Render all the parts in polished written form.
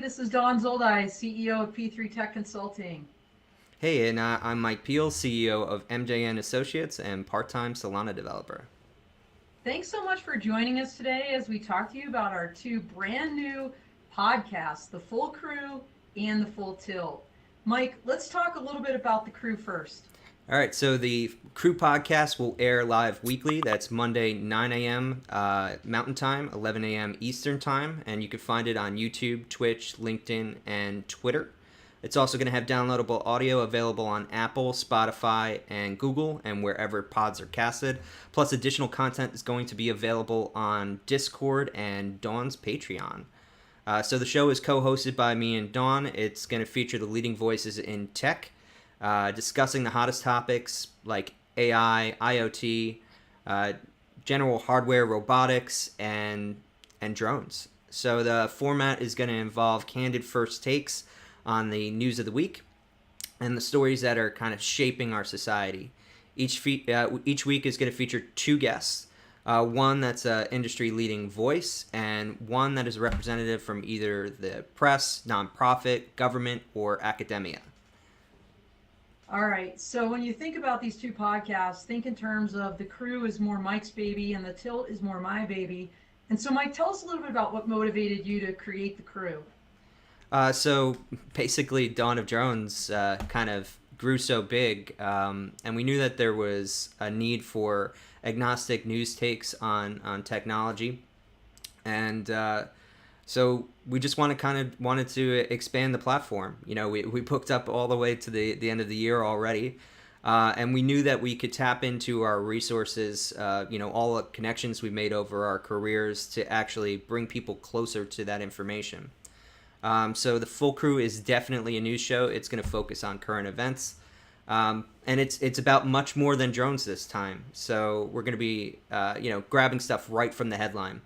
this is Dawn Zoldi, CEO of P3 Tech Consulting. Hey, and I'm Mike Peel, CEO of MJN Associates and part-time Solana developer. Thanks so much for joining us today as we talk to you about our two brand new podcasts, The Full Crew and The Full Tilt. Mike, let's talk a little bit about The Crew first. All right, so the Crew podcast will air live weekly. That's Monday, 9 a.m. Mountain Time, 11 a.m. Eastern Time, and you can find it on YouTube, Twitch, LinkedIn, and Twitter. It's also going to have downloadable audio available on Apple, Spotify, and Google, and wherever pods are casted. Plus, additional content is going to be available on Discord and Dawn's Patreon. So the show is co-hosted by me and Dawn. It's going to feature the leading voices in tech, discussing the hottest topics like AI, IoT, general hardware, robotics, and drones. So the format is going to involve candid first takes on the news of the week and the stories that are kind of shaping our society. Each week is going to feature two guests, one that's an industry-leading voice and one that is a representative from either the press, nonprofit, government, or academia. All right, so when you think about these two podcasts, think in terms of The Crew is more Mike's baby and The Tilt is more my baby. And so, Mike, tell us a little bit about what motivated you to create The Crew. So basically, Dawn of Drones kind of grew so big, and we knew that there was a need for agnostic news takes on technology, and so we just wanted to expand the platform. You know, we booked up all the way to the end of the year already. And we knew that we could tap into our resources, all the connections we made over our careers to actually bring people closer to that information. So the Full Crew is definitely a news show. It's going to focus on current events, and it's about much more than drones this time. So we're going to be grabbing stuff right from the headline.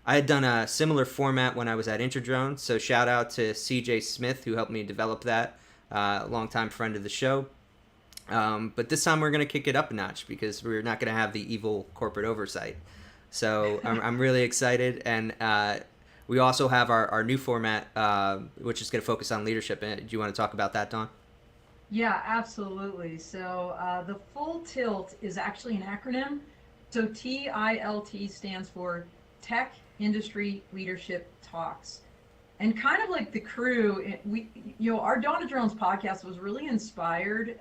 I had done a similar format when I was at Interdrone, so shout out to CJ Smith who helped me develop that, a longtime friend of the show. But this time we're going to kick it up a notch because we're not going to have the evil corporate oversight. So I'm really excited, and we also have our new format, which is going to focus on leadership. Do you want to talk about that, Dawn? Yeah, absolutely. So the Full Tilt is actually an acronym. So TILT stands for Tech Industry Leadership Talks. And kind of like The Crew, our Dawn of Drones podcast was really inspired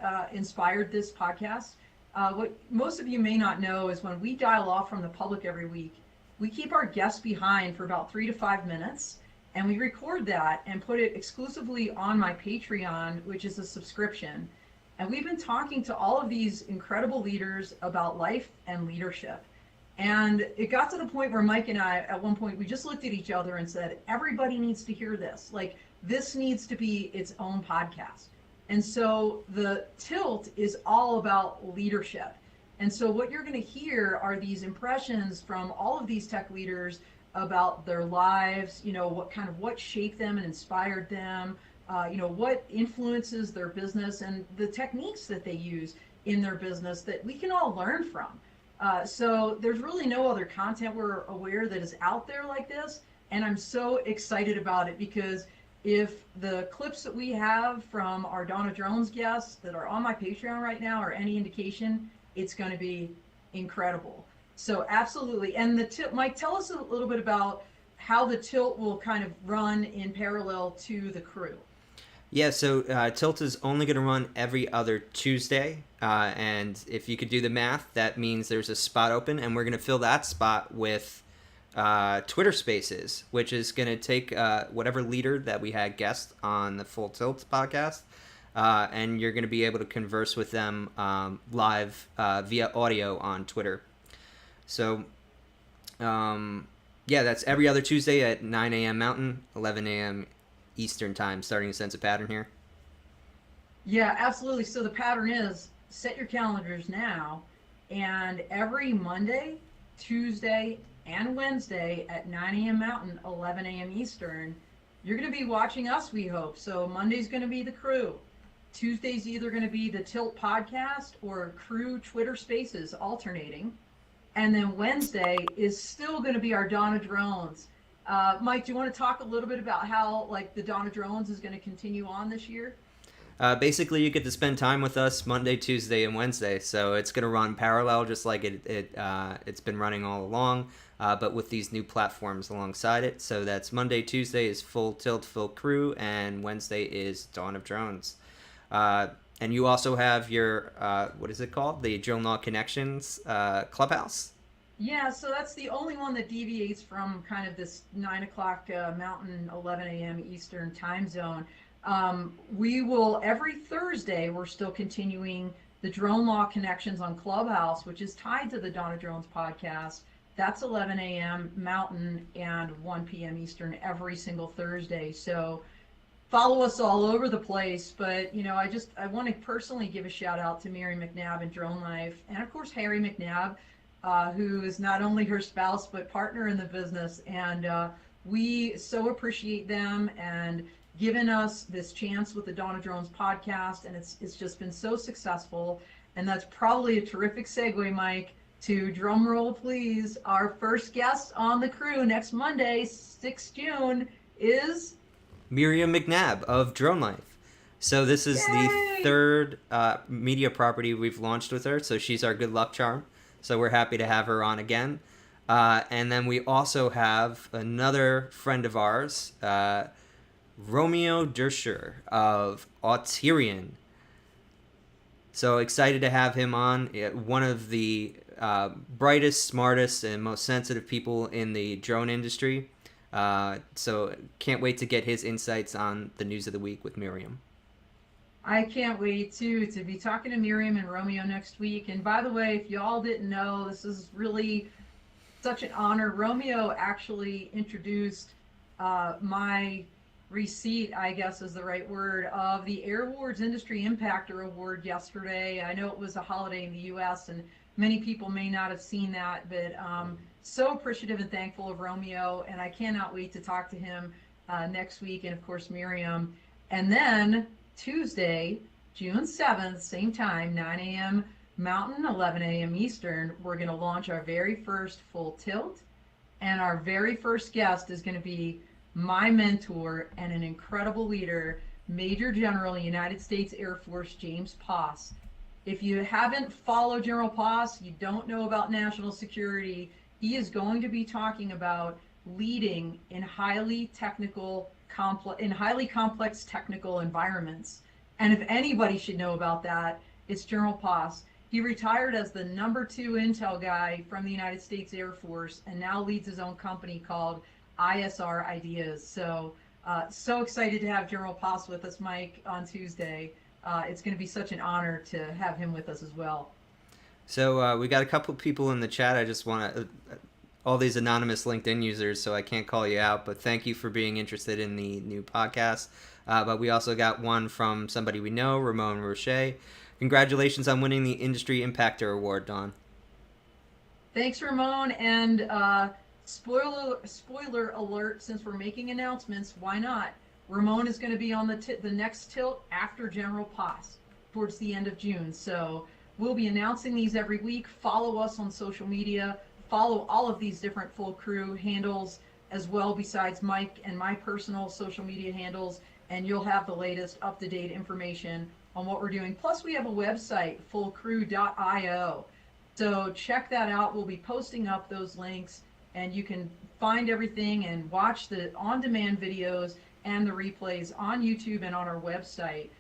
this podcast. What most of you may not know is when we dial off from the public every week, we keep our guests behind for about 3 to 5 minutes, and we record that and put it exclusively on my Patreon, which is a subscription. And we've been talking to all of these incredible leaders about life and leadership. And it got to the point where Mike and I, at one point, we just looked at each other and said, everybody needs to hear this. Like, this needs to be its own podcast. And so the Tilt is all about leadership. And so what you're going to hear are these impressions from all of these tech leaders about their lives, what shaped them and inspired them, what influences their business and the techniques that they use in their business that we can all learn from. So there's really no other content we're aware that is out there like this. And I'm so excited about it because if the clips that we have from our Dawn of Drones guests that are on my Patreon right now are any indication, it's going to be incredible. So absolutely. And the Tilt, Mike, tell us a little bit about how the Tilt will kind of run in parallel to The Crew. Yeah, so Tilt is only going to run every other Tuesday. And if you could do the math, that means there's a spot open, and we're going to fill that spot with Twitter Spaces, which is going to take whatever leader that we had guest on the Full Tilt podcast, and you're going to be able to converse with them live via audio on Twitter. So, that's every other Tuesday at 9 a.m. Mountain, 11 a.m. Eastern Time, starting to sense a pattern here. Yeah, absolutely. So the pattern is set your calendars now, and every Monday, Tuesday, and Wednesday at 9 a.m. Mountain, 11 a.m. Eastern, you're going to be watching us, we hope. So Monday's going to be The Crew. Tuesday's either going to be the Tilt podcast or Crew Twitter Spaces alternating. And then Wednesday is still going to be our Dawn of Drones. Mike, do you want to talk a little bit about how like the Dawn of Drones is going to continue on this year? Basically, you get to spend time with us Monday, Tuesday, and Wednesday. So it's going to run parallel, just like it's been running all along, but with these new platforms alongside it. So that's Monday, Tuesday is Full Tilt, Full Crew, and Wednesday is Dawn of Drones. And you also have your what is it called? The Drone Law Connections Clubhouse. Yeah, so that's the only one that deviates from kind of this 9 o'clock Mountain, 11 a.m. Eastern time zone. We will, every Thursday, we're still continuing the Drone Law Connections on Clubhouse, which is tied to the Dawn of Drones podcast. That's 11 a.m. Mountain and 1 p.m. Eastern every single Thursday. So follow us all over the place. But, I want to personally give a shout out to Mary McNabb and Drone Life, and of course, Harry McNabb, who is not only her spouse but partner in the business. And we so appreciate them and given us this chance with the Dawn of Drones podcast, and it's just been so successful. And that's probably a terrific segue, Mike, to drum roll, please. Our first guest on the crew next Monday, 6th June, is Miriam McNabb of Drone Life. So this is Yay! the third media property we've launched with her. So she's our good luck charm. So we're happy to have her on again. And then we also have another friend of ours, Romeo Dersher of Auterion. So excited to have him on. One of the brightest, smartest, and most sensitive people in the drone industry. So can't wait to get his insights on the news of the week with Miriam. I can't wait to be talking to Miriam and Romeo next week. And by the way, if y'all didn't know, this is really such an honor. Romeo actually introduced my receipt, I guess is the right word, of the Air Wars Industry Impactor Award yesterday. I know it was a holiday in the U.S. and many people may not have seen that, but so appreciative and thankful of Romeo, and I cannot wait to talk to him next week, and of course Miriam. And then Tuesday, June 7th, same time, 9 a.m. Mountain, 11 a.m. Eastern, we're going to launch our very first Full Tilt, and our very first guest is going to be my mentor and an incredible leader, Major General United States Air Force James Poss. If you haven't followed General Poss, you don't know about national security, he is going to be talking about leading in highly complex technical environments. And if anybody should know about that, it's General Poss. He retired as the #2 intel guy from the United States Air Force and now leads his own company called ISR Ideas. So excited to have General Poss with us, Mike, on Tuesday. It's going to be such an honor to have him with us as well. So we got a couple people in the chat. I just want to, all these anonymous LinkedIn users, so I can't call you out, but thank you for being interested in the new podcast. But we also got one from somebody we know, Ramon Roche. Congratulations on winning the Industry Impactor Award, Dawn. Thanks, Ramon. And spoiler alert, since we're making announcements, why not? Ramon is going to be on the next tilt after General Poss towards the end of June. So we'll be announcing these every week. Follow us on social media. Follow all of these different Full Crew handles as well, besides Mike and my personal social media handles, and you'll have the latest up-to-date information on what we're doing. Plus, we have a website, fullcrew.io. So check that out. We'll be posting up those links, and you can find everything and watch the on-demand videos and the replays on YouTube and on our website.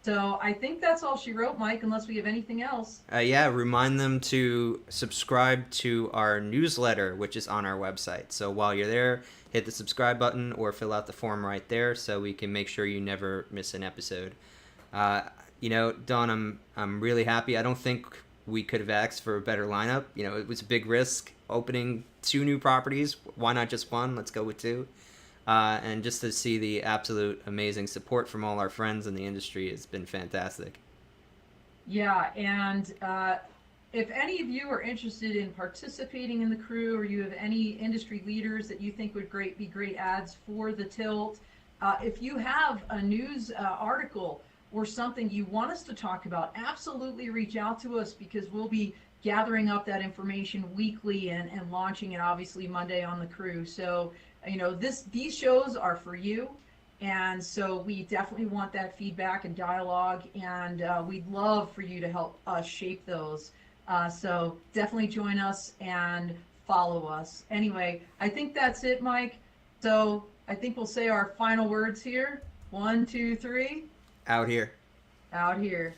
So I think that's all she wrote, Mike, unless we have anything else. Yeah, remind them to subscribe to our newsletter, which is on our website. So while you're there, hit the subscribe button or fill out the form right there so we can make sure you never miss an episode. Dawn, I'm really happy. I don't think we could have asked for a better lineup. It was a big risk opening 2 new properties. Why not just 1? Let's go with 2. And just to see the absolute amazing support from all our friends in the industry has been fantastic. Yeah, and if any of you are interested in participating in the crew, or you have any industry leaders that you think would be great ads for the Tilt, if you have a news article or something you want us to talk about, absolutely reach out to us, because we'll be gathering up that information weekly and launching it obviously Monday on the crew. So You know, these shows are for you. And so we definitely want that feedback and dialogue, and we'd love for you to help us shape those. So definitely join us and follow us. Anyway, I think that's it, Mike. So I think we'll say our final words here. 1, 2, 3, Out here. out here.